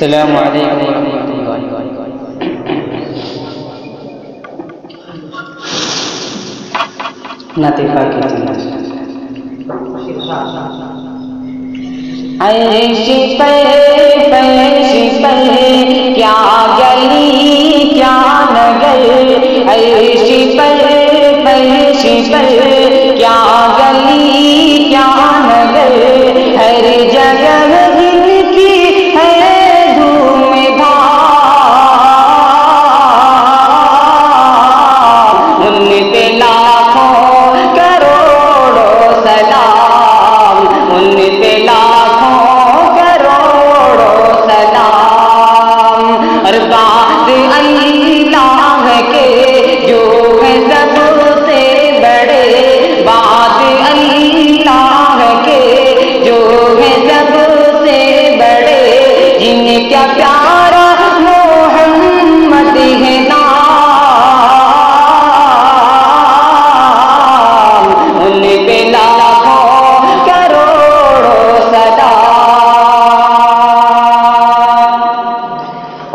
السلام علیکم ورحمۃ اللہ۔ نعت پاک عیش پر کیا گلی کیا نگر، عیش پر کیا گلی کیا نگر، ہر جگہ ان کی ہے دھوم دھام، ان پہ لاکھوں کروڑوں سلام، ان پہ لاکھوں کروڑوں سلام، اور بات اللہ کے جو ہے سب سے بڑے، بات اللہ کے جو ہے سب سے بڑے، جن کا پیارا محمد ہے ان پہ لاکھوں کروڑوں سلام،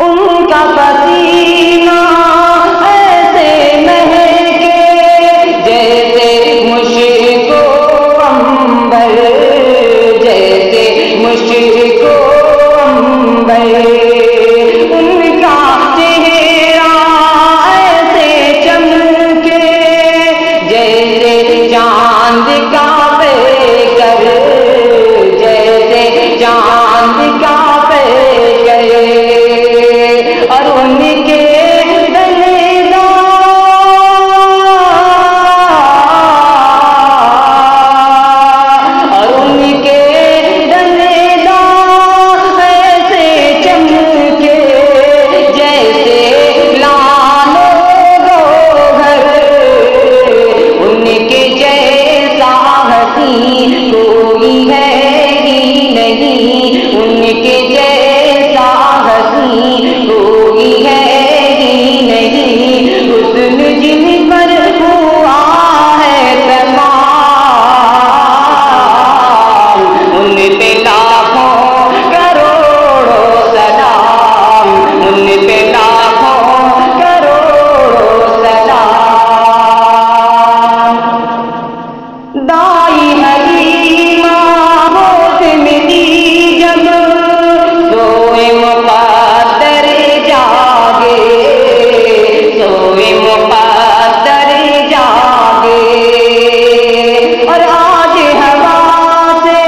ان کا پسینہ ایسے مہکے جیسے مشک و عنبر، جیسے مشک و عنبر، ان کا چہرہ ایسے چمکے جیسے چاند کا پیکر، جیسے چاند کا پیکر، اور ان کے ایسے چمکے جیسے لال گوہر، ان کے جیسا حسین کوئی ہے ہی نہیں، ان کے جیسا حسین کوئی ہے ہی نہیں، حسن جن پر ہوا ہے تمام، ان پہ لاکھوں کروڑوں سلام، ان پہ لاکھوں کروڑوں سلام، دائی حلیمہ ہوش میں دی جب سوئے مقدر جاگے، سوئے مقدر جاگے، اور آج ہوا سے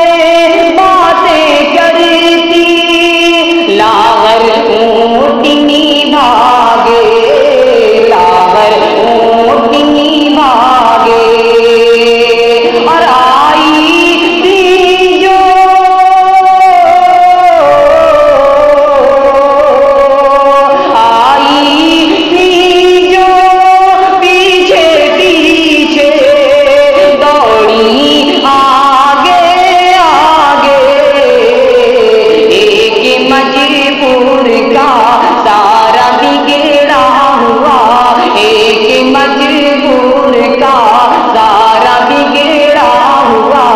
باتیں کرتی لاغر اونٹنی بھاگے، لاغر اونٹنی بھاگے، اور آئی تھی جو پیچھے پیچھے دوڑی آگے آگے، ایک مجبور کا سارا بگڑا ہوا، ایک مجبور کا سارا بگڑا ہوا،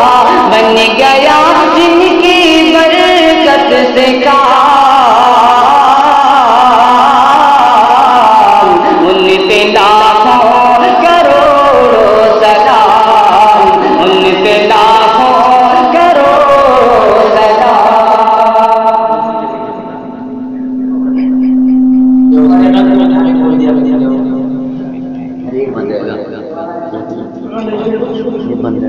بن گیا جن کی برکت سے کام، ان پہ لاکھوں کروڑوں سلام، ان پہ لاکھوں کروڑوں سلام۔ یہ بند ہے